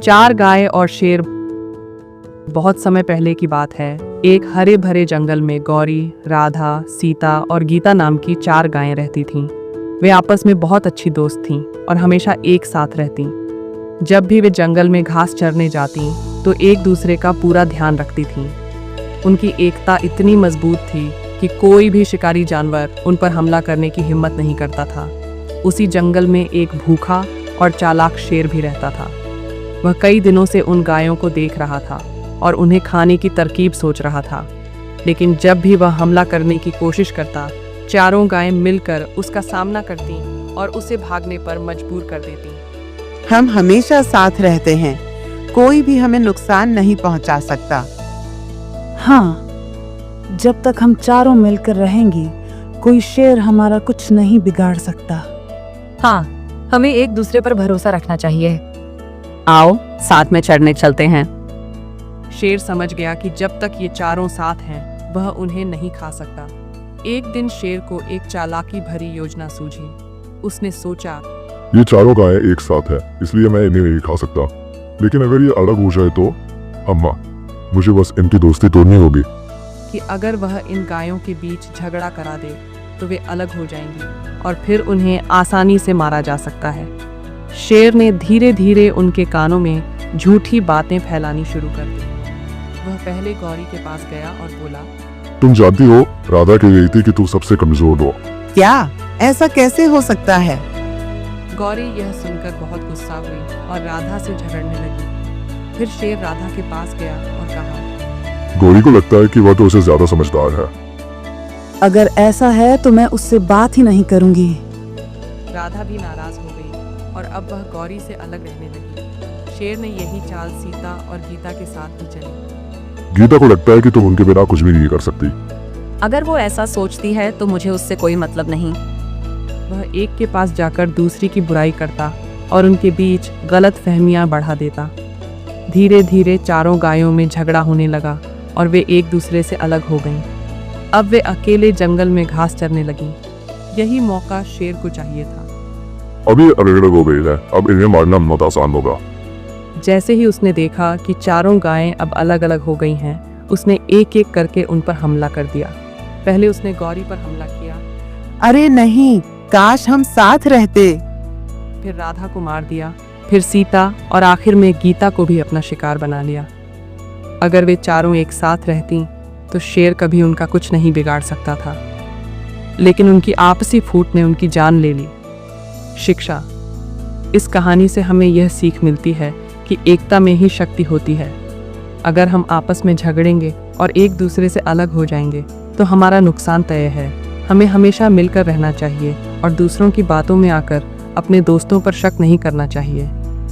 चार गाय और शेर। बहुत समय पहले की बात है। एक हरे भरे जंगल में गौरी, राधा, सीता और गीता नाम की चार गायें रहती थीं। वे आपस में बहुत अच्छी दोस्त थीं और हमेशा एक साथ रहतीं। जब भी वे जंगल में घास चरने जातीं तो एक दूसरे का पूरा ध्यान रखती थीं। उनकी एकता इतनी मजबूत थी कि कोई भी शिकारी जानवर उन पर हमला करने की हिम्मत नहीं करता था। उसी जंगल में एक भूखा और चालाक शेर भी रहता था। वह कई दिनों से उन गायों को देख रहा था और उन्हें खाने की तरकीब सोच रहा था। लेकिन जब भी वह हमला करने की कोशिश करता, चारों गायें मिलकर उसका सामना करती और उसे भागने पर मजबूर कर देती। हम हमेशा साथ रहते हैं, कोई भी हमें नुकसान नहीं पहुंचा सकता। हाँ, जब तक हम चारों मिलकर रहेंगे कोई शेर हमारा कुछ नहीं बिगाड़ सकता। हाँ, हमें एक दूसरे पर भरोसा रखना चाहिए। आओ साथ में चढ़ने चलते हैं। शेर समझ गया कि जब तक ये चारों साथ हैं वह उन्हें नहीं खा सकता। एक दिन शेर को एक चालाकी भरी योजना सूझी। उसने सोचा, ये चारों गायें एक साथ है, इसलिए मैं इन्हें नहीं खा सकता। लेकिन अगर ये अलग हो जाए तो अम्मा, मुझे बस इनकी दोस्ती तोड़नी होगी। कि अगर वह इन गायों के बीच झगड़ा करा दे तो वे अलग हो जाएंगी और फिर उन्हें आसानी से मारा जा सकता है। शेर ने धीरे धीरे उनके कानों में झूठी बातें फैलानी शुरू कर दी। वह पहले गौरी के पास गया और बोला, तुम जानती हो राधा कह गई थी कि तू सबसे कमजोर हो। क्या ऐसा कैसे हो सकता है? गौरी यह सुनकर बहुत गुस्सा हुई और राधा से झगड़ने लगी। फिर शेर राधा के पास गया और कहा, गौरी को लगता है कि वह तो उसे ज्यादा समझदार है। अगर ऐसा है तो मैं उससे बात ही नहीं करूंगी। राधा भी नाराज हो गई और अब वह गौरी से अलग रहने लगी। शेर ने यही चाल सीता और गीता के साथ भी चली। गीता को लगता है कि तुम उनके बिना कुछ भी नहीं कर सकती। अगर वो ऐसा सोचती है तो मुझे उससे कोई मतलब नहीं। वह एक के पास जाकर दूसरी की बुराई करता और उनके बीच गलत फहमियां बढ़ा देता। धीरे धीरे चारों गायों में झगड़ा होने लगा और वे एक दूसरे से अलग हो गईं। अब वे अकेले जंगल में घास चरने लगीं। यही मौका शेर को चाहिए था। अभी अलग अलग हो गई है, अब इन्हें मारना बहुत आसान होगा। जैसे ही उसने देखा कि चारों गायें अब अलग अलग हो गई हैं, उसने एक एक करके उन पर हमला कर दिया। पहले उसने गौरी पर हमला किया, अरे नहीं, काश हम साथ रहते। फिर राधा को मार दिया, फिर सीता और आखिर में गीता को भी अपना शिकार बना लिया। अगर वे चारों एक साथ रहती तो शेर कभी उनका कुछ नहीं बिगाड़ सकता था। लेकिन उनकी आपसी फूट ने उनकी जान ले ली। शिक्षा। इस कहानी से हमें यह सीख मिलती है कि एकता में ही शक्ति होती है। अगर हम आपस में झगड़ेंगे और एक दूसरे से अलग हो जाएंगे तो हमारा नुकसान तय है। हमें हमेशा मिलकर रहना चाहिए और दूसरों की बातों में आकर अपने दोस्तों पर शक नहीं करना चाहिए।